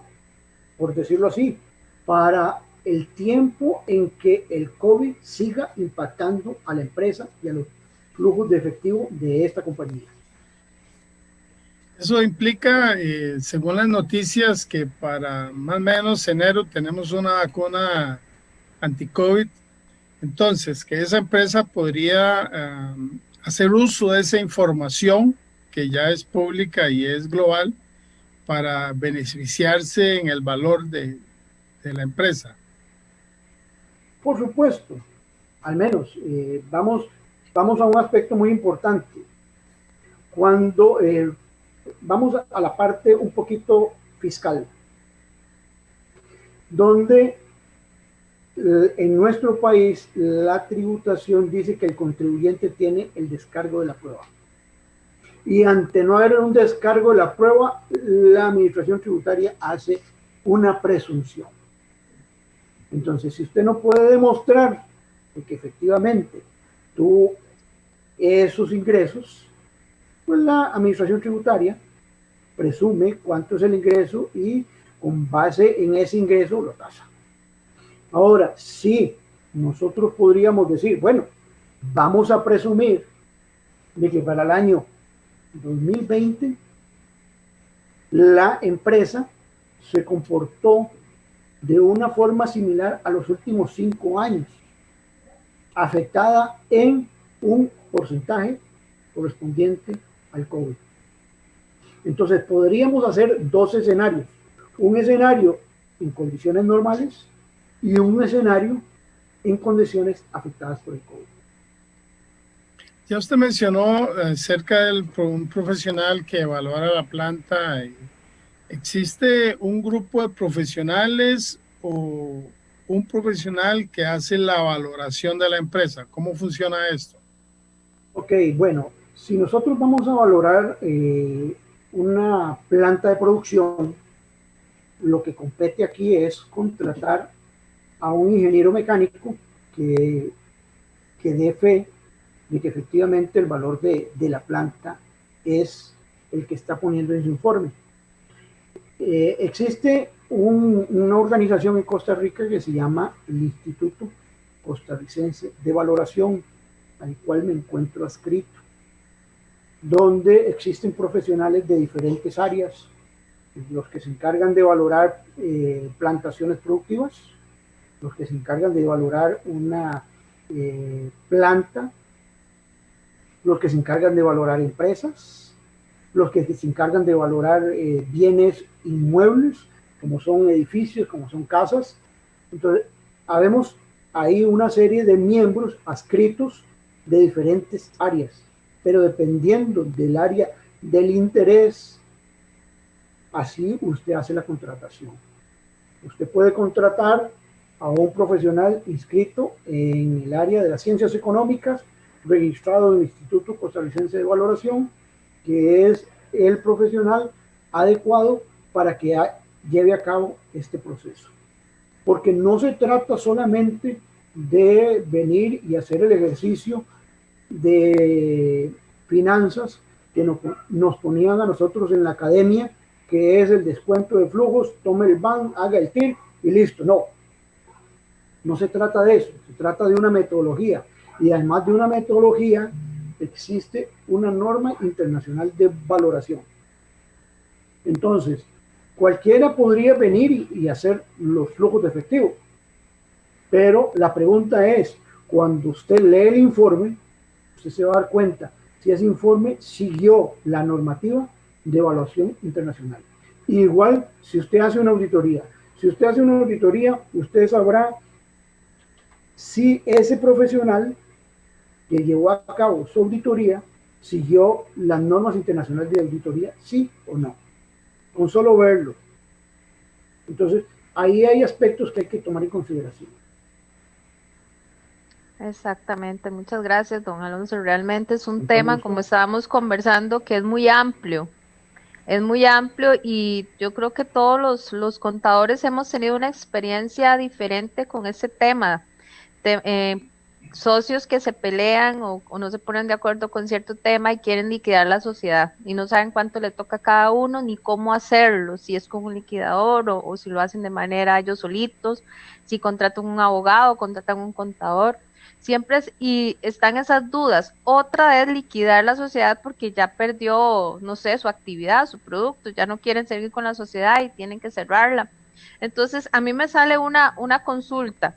por decirlo así, para el tiempo en que el COVID siga impactando a la empresa y a los flujos de efectivo de esta compañía. Eso implica, según las noticias, que para más o menos enero tenemos una vacuna anti-COVID. Entonces, que esa empresa podría hacer uso de esa información que ya es pública y es global para beneficiarse en el valor de la empresa. Por supuesto, al menos vamos a un aspecto muy importante. Cuando vamos a la parte un poquito fiscal, donde en nuestro país la tributación dice que el contribuyente tiene el descargo de la prueba. Y ante no haber un descargo de la prueba, la administración tributaria hace una presunción. Entonces, si usted no puede demostrar que efectivamente tuvo esos ingresos, pues la administración tributaria presume cuánto es el ingreso y con base en ese ingreso lo tasa. Ahora, sí, nosotros podríamos decir, bueno, vamos a presumir de que para el año 2020 la empresa se comportó de una forma similar a los últimos 5 años, afectada en un porcentaje correspondiente al COVID. Entonces podríamos hacer 2 escenarios, un escenario en condiciones normales y un escenario en condiciones afectadas por el COVID. Ya usted mencionó acerca de un profesional que evaluara la planta. ¿Existe un grupo de profesionales o un profesional que hace la valoración de la empresa? ¿Cómo funciona esto? Ok, bueno, si nosotros vamos a valorar una planta de producción, lo que compete aquí es contratar a un ingeniero mecánico que dé fe de que efectivamente el valor de la planta es el que está poniendo en su informe. Existe una organización en Costa Rica que se llama el Instituto Costarricense de Valoración, al cual me encuentro adscrito, donde existen profesionales de diferentes áreas, los que se encargan de valorar plantaciones productivas, los que se encargan de valorar una planta, los que se encargan de valorar empresas, los que se encargan de valorar bienes inmuebles, como son edificios, como son casas. Entonces, habemos ahí una serie de miembros adscritos de diferentes áreas, pero dependiendo del área del interés, así usted hace la contratación. Usted puede contratar a un profesional inscrito en el área de las ciencias económicas, registrado en el Instituto Costarricense de Valoración, que es el profesional adecuado para que lleve a cabo este proceso. Porque no se trata solamente de venir y hacer el ejercicio de finanzas que nos ponían a nosotros en la academia, que es el descuento de flujos, tome el BAN, haga el TIR y listo. No, no se trata de eso, se trata de una metodología. Y además de una metodología, existe una norma internacional de valoración. Entonces, cualquiera podría venir y hacer los flujos de efectivo. Pero la pregunta es, cuando usted lee el informe, usted se va a dar cuenta si ese informe siguió la normativa de evaluación internacional. Igual si usted hace una auditoría. Si usted hace una auditoría, usted sabrá si ese profesional que llevó a cabo su auditoría siguió las normas internacionales de auditoría, sí o no, con solo verlo. Entonces, ahí hay aspectos que hay que tomar en consideración. Exactamente, muchas gracias, don Alonso. Realmente es un tema, como estábamos conversando, que es muy amplio. Es muy amplio y yo creo que todos los contadores hemos tenido una experiencia diferente con ese tema. Socios que se pelean o no se ponen de acuerdo con cierto tema y quieren liquidar la sociedad y no saben cuánto le toca a cada uno ni cómo hacerlo, si es con un liquidador o si lo hacen de manera ellos solitos, si contratan un abogado, contratan un contador. Siempre y están esas dudas. Otra es liquidar la sociedad porque ya perdió, no sé, su actividad, su producto, ya no quieren seguir con la sociedad y tienen que cerrarla. Entonces, a mí me sale una consulta.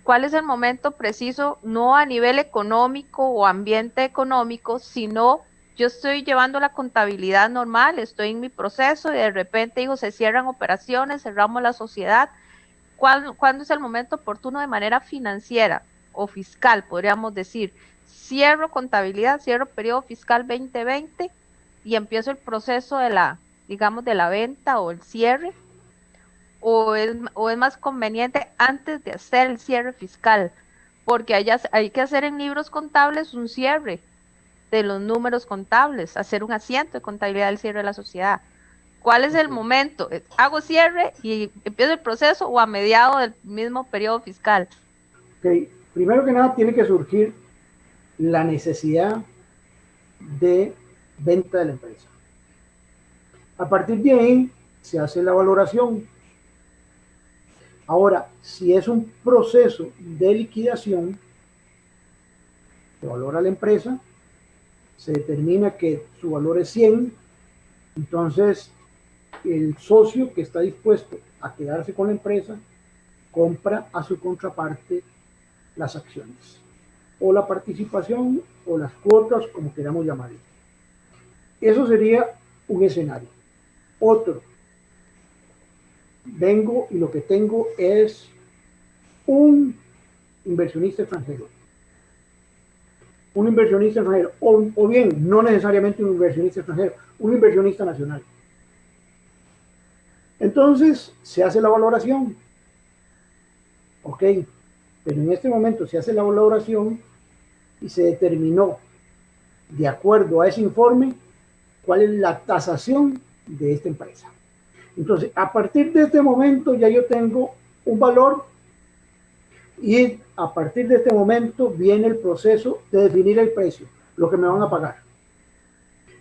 ¿Cuál es el momento preciso, no a nivel económico o ambiente económico, sino yo estoy llevando la contabilidad normal, estoy en mi proceso y de repente digo, se cierran operaciones, cerramos la sociedad? ¿Cuándo es el momento oportuno de manera financiera o fiscal, podríamos decir? Cierro contabilidad, cierro periodo fiscal 2020 y empiezo el proceso de la, digamos, de la venta o el cierre. O es más conveniente antes de hacer el cierre fiscal, porque hay que hacer en libros contables un cierre de los números contables, hacer un asiento de contabilidad del cierre de la sociedad. ¿Cuál es el momento? ¿Hago cierre y empiezo el proceso o a mediado del mismo periodo fiscal? Okay. Primero que nada tiene que surgir la necesidad de venta de la empresa. A partir de ahí se hace la valoración. Ahora, si es un proceso de liquidación, se valora la empresa, se determina que su valor es 100, entonces el socio que está dispuesto a quedarse con la empresa compra a su contraparte las acciones, o la participación, o las cuotas, como queramos llamarlo. Eso sería un escenario. Otro. Vengo y lo que tengo es un inversionista extranjero. Un inversionista extranjero, o bien, no necesariamente un inversionista extranjero, un inversionista nacional. Entonces, se hace la valoración. Ok, pero en este momento se hace la valoración y se determinó, de acuerdo a ese informe, cuál es la tasación de esta empresa. Entonces, a partir de este momento ya yo tengo un valor y a partir de este momento viene el proceso de definir el precio, lo que me van a pagar.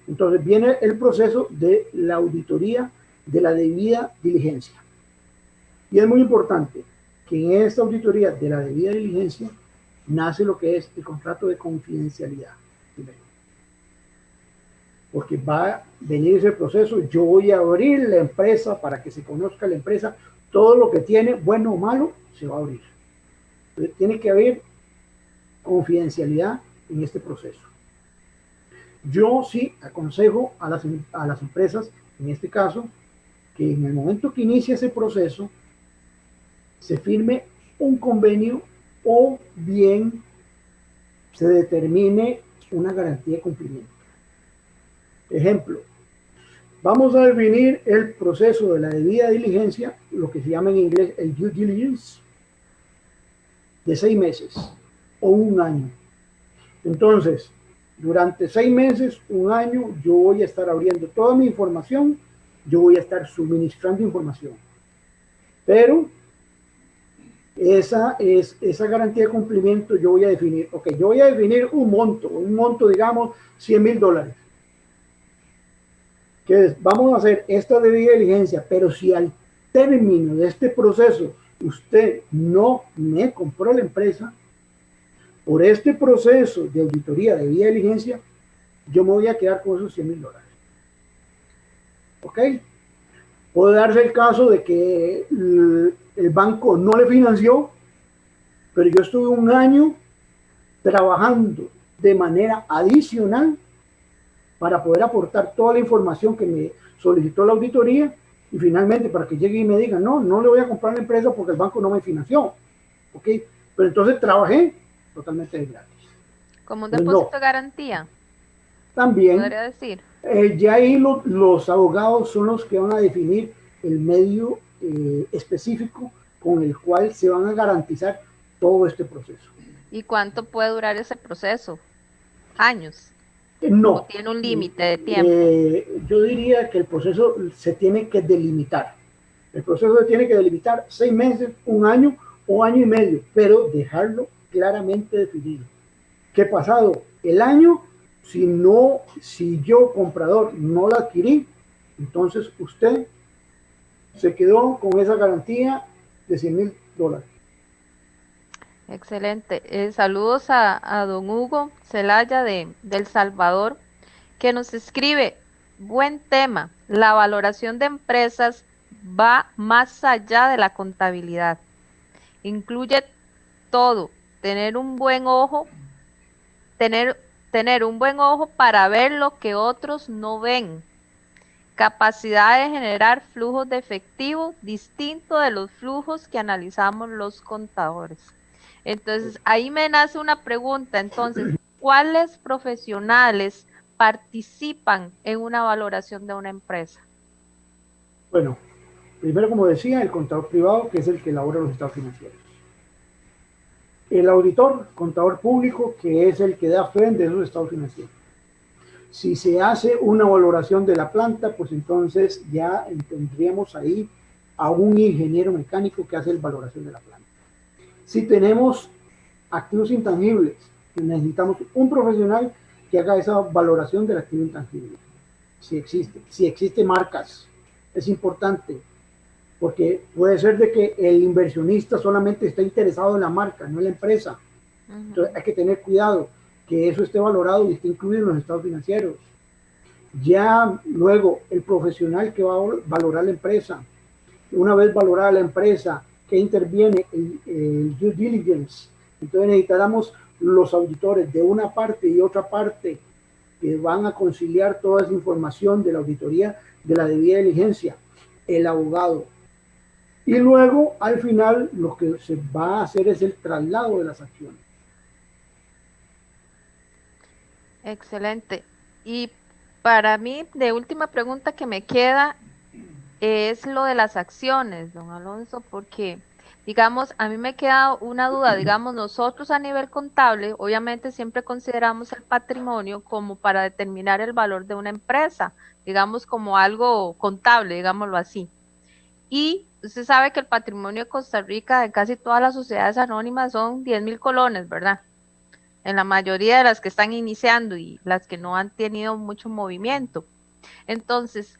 Entonces viene el proceso de la auditoría de la debida diligencia. Y es muy importante que en esta auditoría de la debida diligencia nace lo que es el contrato de confidencialidad. Porque va a venir ese proceso, yo voy a abrir la empresa para que se conozca la empresa, todo lo que tiene, bueno o malo, se va a abrir. Entonces, tiene que haber confidencialidad en este proceso. Yo sí aconsejo a las empresas, en este caso, que en el momento que inicie ese proceso, se firme un convenio o bien se determine una garantía de cumplimiento. Ejemplo, vamos a definir el proceso de la debida diligencia, lo que se llama en inglés el due diligence, de 6 meses o un año. Entonces, durante 6 meses, un año, yo voy a estar abriendo toda mi información, yo voy a estar suministrando información. Pero esa garantía de cumplimiento yo voy a definir, ok, yo voy a definir un monto digamos $100,000. Que vamos a hacer esta debida diligencia, pero si al término de este proceso usted no me compró la empresa, por este proceso de auditoría de debida diligencia, yo me voy a quedar con esos $100,000. ¿Ok? Puede darse el caso de que el banco no le financió, pero yo estuve un año trabajando de manera adicional para poder aportar toda la información que me solicitó la auditoría y finalmente para que llegue y me diga, no le voy a comprar la empresa porque el banco no me financió. ¿Ok? Pero entonces trabajé totalmente de gratis. Como un depósito de garantía. También, podría decir. Ya ahí los abogados son los que van a definir el medio específico con el cual se van a garantizar todo este proceso. ¿Y cuánto puede durar ese proceso? ¿Años? No. ¿O tiene un límite de tiempo? Yo diría que el proceso se tiene que delimitar. El proceso se tiene que delimitar 6 meses, un año o año y medio, pero dejarlo claramente definido. ¿Qué ha pasado? El año, si yo comprador no la adquirí, entonces usted se quedó con esa garantía de $100,000. Excelente. Saludos a don Hugo Celaya de El Salvador, que nos escribe, buen tema, la valoración de empresas va más allá de la contabilidad. Incluye todo, tener un buen ojo para ver lo que otros no ven. Capacidad de generar flujos de efectivo distinto de los flujos que analizamos los contadores. Entonces, ahí me nace una pregunta. Entonces, ¿cuáles profesionales participan en una valoración de una empresa? Bueno, primero, como decía, el contador privado, que es el que elabora los estados financieros. El auditor, contador público, que es el que da fe de esos estados financieros. Si se hace una valoración de la planta, pues entonces ya tendríamos ahí a un ingeniero mecánico que hace la valoración de la planta. Si tenemos activos intangibles, necesitamos un profesional que haga esa valoración del activo intangible. Si existe marcas, es importante, porque puede ser de que el inversionista solamente está interesado en la marca, no en la empresa. Entonces hay que tener cuidado que eso esté valorado y esté incluido en los estados financieros. Ya luego el profesional que va a valorar la empresa, una vez valorada la empresa, que interviene el due diligence, entonces necesitamos los auditores de una parte y otra parte que van a conciliar toda esa información de la auditoría de la debida diligencia, el abogado. Y luego, al final, lo que se va a hacer es el traslado de las acciones. Excelente. Y para mí, de última pregunta que me queda es lo de las acciones, don Alonso, porque, digamos, a mí me queda una duda, digamos, nosotros a nivel contable, obviamente siempre consideramos el patrimonio como para determinar el valor de una empresa, digamos, como algo contable, digámoslo así. Y usted sabe que el patrimonio de Costa Rica, de casi todas las sociedades anónimas, son 10,000 colones, ¿verdad? En la mayoría de las que están iniciando y las que no han tenido mucho movimiento. Entonces,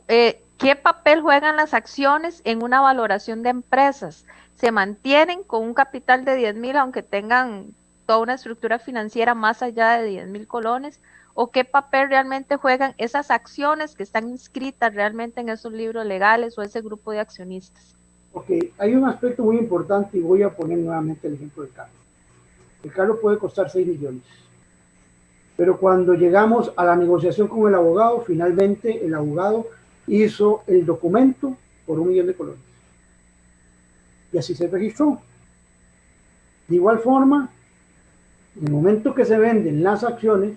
¿qué papel juegan las acciones en una valoración de empresas? ¿Se mantienen con un capital de 10,000 aunque tengan toda una estructura financiera más allá de 10,000 colones? ¿O qué papel realmente juegan esas acciones que están inscritas realmente en esos libros legales o ese grupo de accionistas? Ok, hay un aspecto muy importante y voy a poner nuevamente el ejemplo del cambio. El carro puede costar 6 millones. Pero cuando llegamos a la negociación con el abogado, finalmente el abogado hizo el documento por 1 millón de colones. Y así se registró. De igual forma, en el momento que se venden las acciones,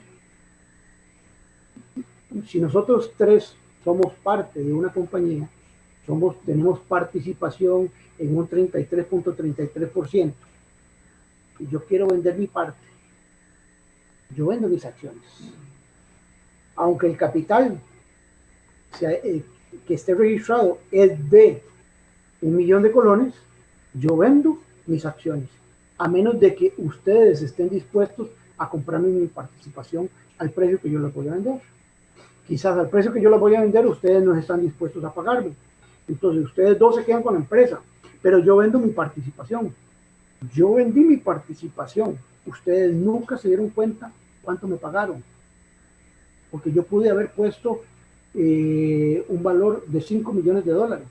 si nosotros tres somos parte de una compañía, tenemos participación en un 33.33%, y yo quiero vender mi parte, yo vendo mis acciones. Aunque el capital que esté registrado es de 1 millón de colones, yo vendo mis acciones, a menos de que ustedes estén dispuestos a comprarme mi participación al precio que yo les voy a vender. Quizás al precio que yo les voy a vender, ustedes no están dispuestos a pagarme. Entonces, ustedes dos se quedan con la empresa, pero yo vendo mi participación. Yo vendí mi participación. Ustedes nunca se dieron cuenta cuánto me pagaron, porque yo pude haber puesto un valor de 5 millones de dólares.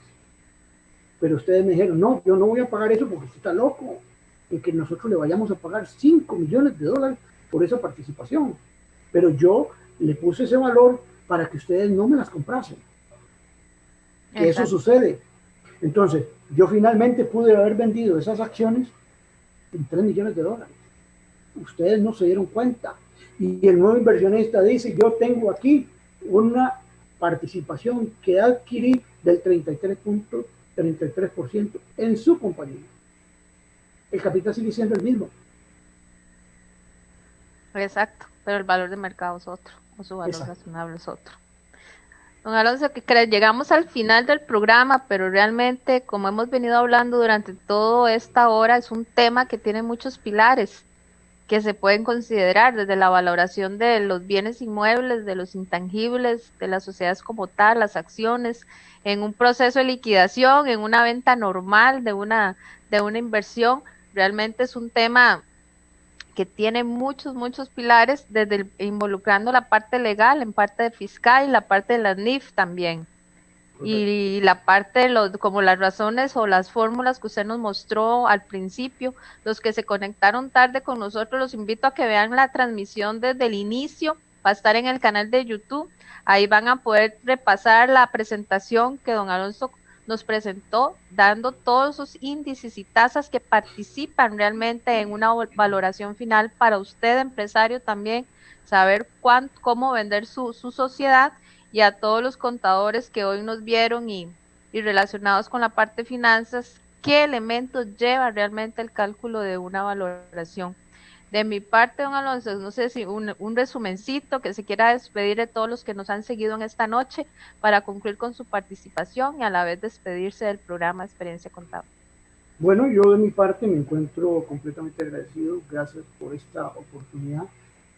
Pero ustedes me dijeron, no, yo no voy a pagar eso porque usted está loco en que nosotros le vayamos a pagar 5 millones de dólares por esa participación. Pero yo le puse ese valor para que ustedes no me las comprasen. Que eso sucede. Entonces, yo finalmente pude haber vendido esas acciones en 3 millones de dólares. Ustedes no se dieron cuenta. Y el nuevo inversionista dice, yo tengo aquí una participación que adquirí del 33% en su compañía. El capital sigue siendo el mismo. Exacto, pero el valor de mercado es otro, o su valor razonable es otro. Don Alonso, que llegamos al final del programa, pero realmente, como hemos venido hablando durante toda esta hora, es un tema que tiene muchos pilares que se pueden considerar, desde la valoración de los bienes inmuebles, de los intangibles, de las sociedades como tal, las acciones, en un proceso de liquidación, en una venta normal de una inversión. Realmente es un tema que tiene muchos pilares, desde involucrando la parte legal, en parte de fiscal y la parte de la NIF también. Y la parte de como las razones o las fórmulas que usted nos mostró al principio. Los que se conectaron tarde con nosotros, los invito a que vean la transmisión desde el inicio, va a estar en el canal de YouTube, ahí van a poder repasar la presentación que don Alonso nos presentó, dando todos esos índices y tasas que participan realmente en una valoración final para usted, empresario, también saber cómo vender su sociedad, y a todos los contadores que hoy nos vieron y relacionados con la parte de finanzas, qué elementos lleva realmente el cálculo de una valoración. De mi parte, don Alonso, no sé si un resumencito que se quiera despedir de todos los que nos han seguido en esta noche para concluir con su participación y a la vez despedirse del programa Experiencia Contable. Bueno, yo de mi parte me encuentro completamente agradecido. Gracias por esta oportunidad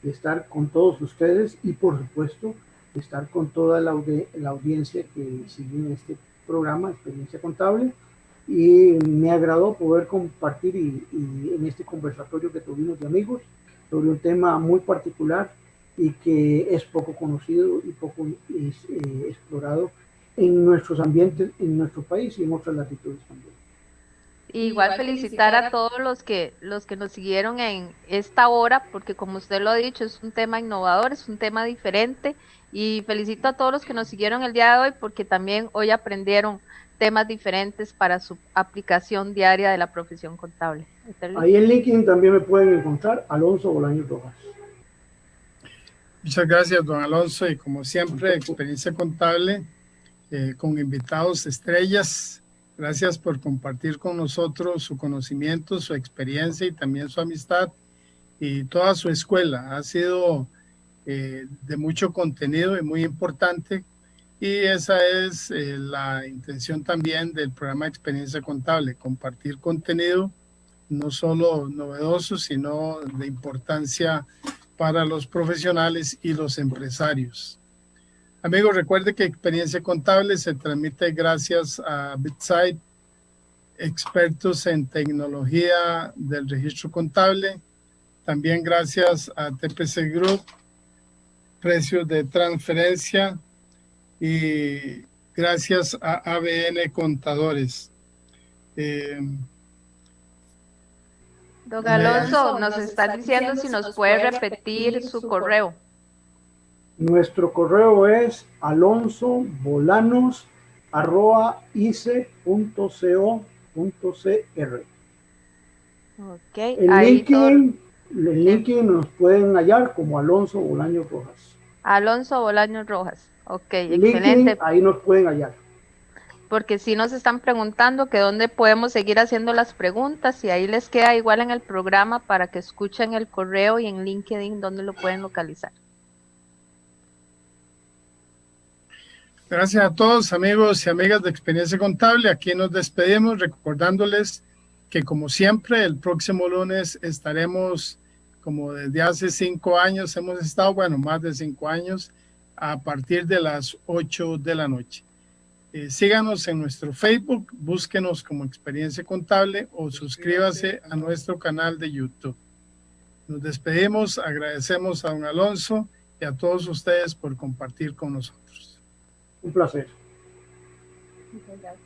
de estar con todos ustedes y, por supuesto, de estar con toda la audiencia que sigue en este programa Experiencia Contable. Y me agradó poder compartir y en este conversatorio que tuvimos de amigos sobre un tema muy particular y que es poco conocido y poco explorado en nuestros ambientes, en nuestro país y en otras latitudes también. Igual felicitar a todos los que nos siguieron en esta hora, porque como usted lo ha dicho, es un tema innovador, es un tema diferente, y felicito a todos los que nos siguieron el día de hoy, porque también hoy aprendieron temas diferentes para su aplicación diaria de la profesión contable. Ahí en LinkedIn también me pueden encontrar Alonso Bolaños Rojas. Muchas gracias, don Alonso, y como siempre, Experiencia Contable con invitados estrellas. Gracias por compartir con nosotros su conocimiento, su experiencia y también su amistad y toda su escuela. Ha sido de mucho contenido y muy importante, y esa es la intención también del programa Experiencia Contable, compartir contenido no solo novedoso, sino de importancia para los profesionales y los empresarios. Amigos, recuerde que Experiencia Contable se transmite gracias a BitSight, expertos en tecnología del registro contable. También gracias a TPC Group, precios de transferencia, y gracias a ABN Contadores. Don Alonso, nos está diciendo si nos puede repetir su correo. Nuestro correo es alonsobolanos@ice.co.cr. Okay, En LinkedIn nos pueden hallar como Alonso Bolaños Rojas. Alonso Bolaños Rojas. Ok, LinkedIn, excelente. ahí nos pueden hallar. Porque sí nos están preguntando que dónde podemos seguir haciendo las preguntas y ahí les queda igual en el programa para que escuchen el correo y en LinkedIn dónde lo pueden localizar. Gracias a todos, amigos y amigas de Experiencia Contable. Aquí nos despedimos recordándoles que, como siempre, el próximo lunes estaremos, como desde hace 5 años hemos estado, bueno, más de 5 años, a partir de las 8 de la noche. Síganos en nuestro Facebook, búsquenos como Experiencia Contable o suscríbase a nuestro canal de YouTube. Nos despedimos, agradecemos a don Alonso y a todos ustedes por compartir con nosotros. Un placer. Muchas gracias.